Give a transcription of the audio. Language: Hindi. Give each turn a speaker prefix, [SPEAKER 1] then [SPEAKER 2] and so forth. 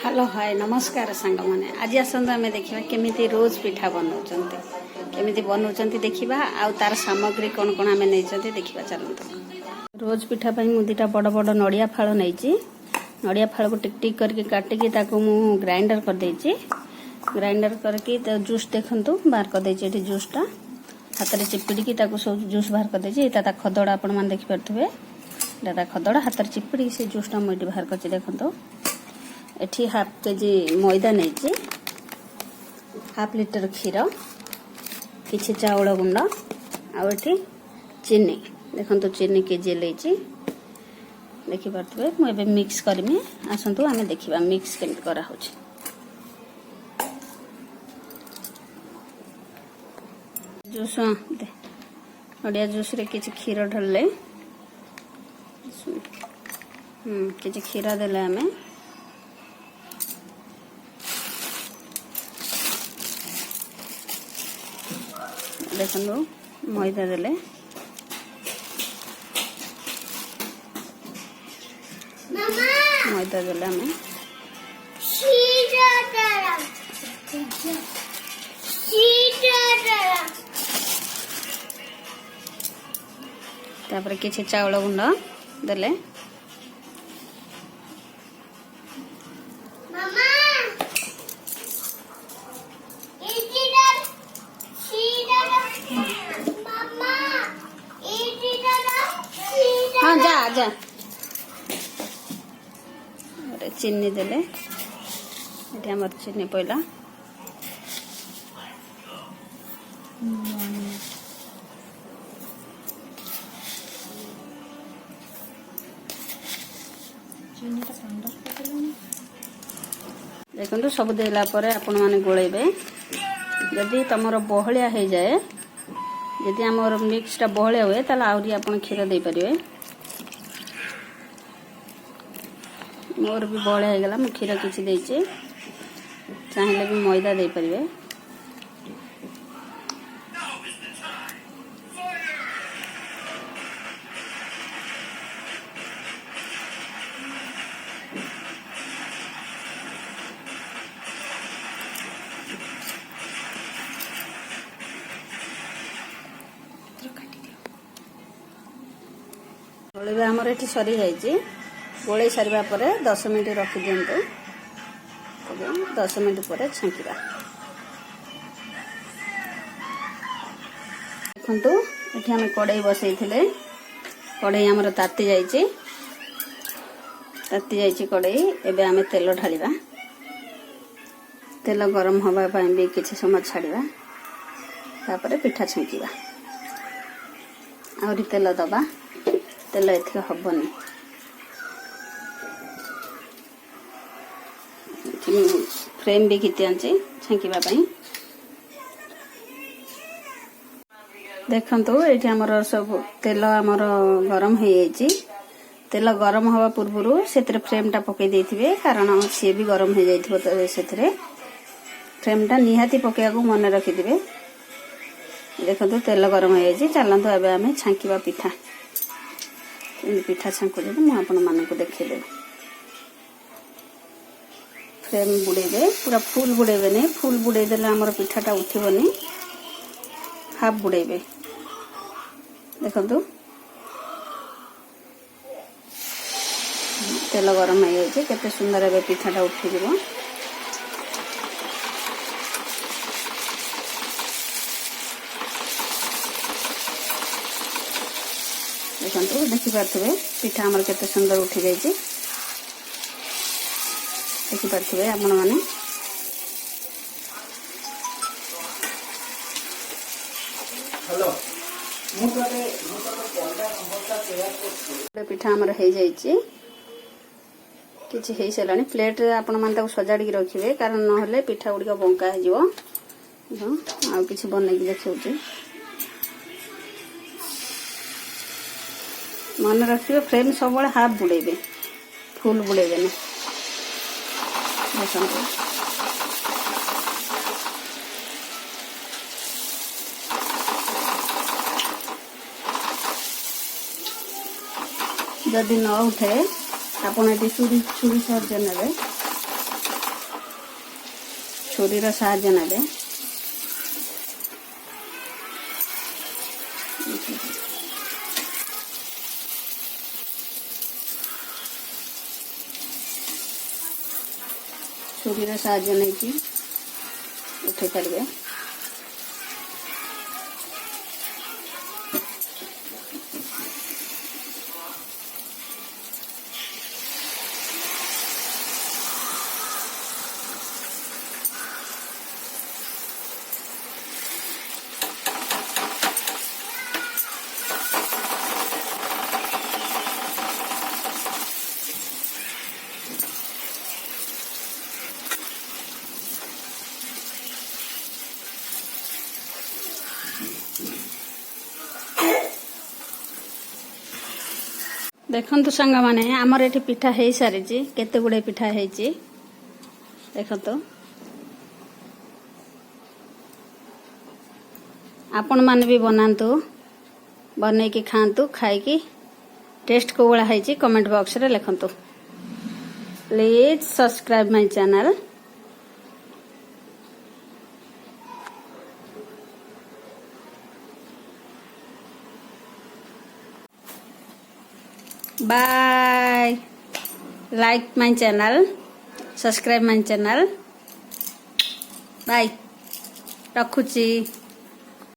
[SPEAKER 1] हेलो हाय नमस्कार सांग मैंने आज आसत आम देखा केमी रोज पिठा बनाऊँ केमी बनाऊँ देखा आ तार सामग्री कौन कौन आम नहीं देखा चलते। रोज पिठा मुझे दुटा बड़ बड़ नड़िया फाड़ नहीं नड़िया फाड़ को टिक टिक करके काटिकी ग्राइंडर कर देछि। ग्राइंडर करके जूस देखु बाहर कर देछि जूसटा हाथ में चिपिड़ी सब जूस बाहर कर देछि। ता खदड़ा आपण मैंने देखिपे दादा खदड़ा हाथ में चिपिड़ी से जूसटा मुझे बाहर कर देखो। एठी हाफ केजी मैदा नहीं हाफ लिटर क्षीर किछि चाउल गुंड आठी चीनी देखो चीनी केजी लेछि देखिपे मुझे मिक्स करमी आसतु आम देखा मिक्स केमती करा जूस नड़िया जूस रे किछि क्षीर ढलले किछि क्षीर देले आमे देखो मैदा देले मैदा देले आमे तापर किछि चाउल गुंड देले हाँ जा जा चीनी देले ये चीनी पड़ा देखो सब देला परे आपण माने गोलेबे जदि तुमर बहलिया हो जाए जदि आमर मिक्सटा बहलिया हुए ताला आउरी आपण क्षीर दे परिवे। मोर भी बहलिया हो गला मु क्षीर किछि देछि चाहिले भी मैदा दे परिवे। गोलेबा आमर ये सरी जाइए गोले सारा पर 10 मिनट रखी दिंतु 10 मिनट पर छांकिबा। देखु ये आम कड़ई बसई कड़ई आमर ताती जाइए कड़ई एबे आमे तेल ढालिबा तेल गरम हवा भी किसी समय छाड़िबा तापर पिठा छांकिबा आउरी तेल दबा तेल एथि हबनी फ्रेम भी घिति आंची छांकिबा पई देखंतु एठी हमर सब तेल हमर गरम हो जाइए तेल गरम हवा पूर्व से फ्रेम टा पकई देथिबे कारण सी भी गरम हो जाइथिबो से फ्रेम टा निहाती पकेया को मन रखिदिबे। देखंतु तेल गरम हो जाइए चलंतु एबे आमे छांकिबा पिठा पिठा छांकुदे मुझे आपण मानक देखिदे फ्रेम बुड़ेबे पूरा फुल बुड़ेबे नहीं फुल बुड़े देले हमर पिठाटा उठिबनी हाफ बुड़ेबे। देखंतु तेल गरम हो जाइए केते सुंदर एबे पिठाटा उठी जिवो। देखो देखिपे पिठा आमर केते सुंदर उठी जाइए देखिपे आपण मैंने पिठा आमर हो जाइए किछि हो सारा प्लेट आपण मैंने सजाड़ी रखिए कारण ना पिठा गुड़िक बंका हो किसी बनई देखिए मन रखिए फ्रेम सब हाफ बुड़ेबे फुल बुड़ेबे ना। देखो जदि न उठे आपण ये छुरी छुरी सहज ने छुरीर साहाय्य नेबे छुरीर साहाय्य नहीं उठे पारे। देखु सांग मैंने आमर ये पिठा हो सारी केते गुड़े पिठा हो देखु आपण मैंने भी बनातु बन की खातु खाई टेस्ट को भाई है कमेंट बॉक्स रे लिखतु। Please subscribe my channel. Bye. Like my channel, subscribe my channel. Bye रखुची।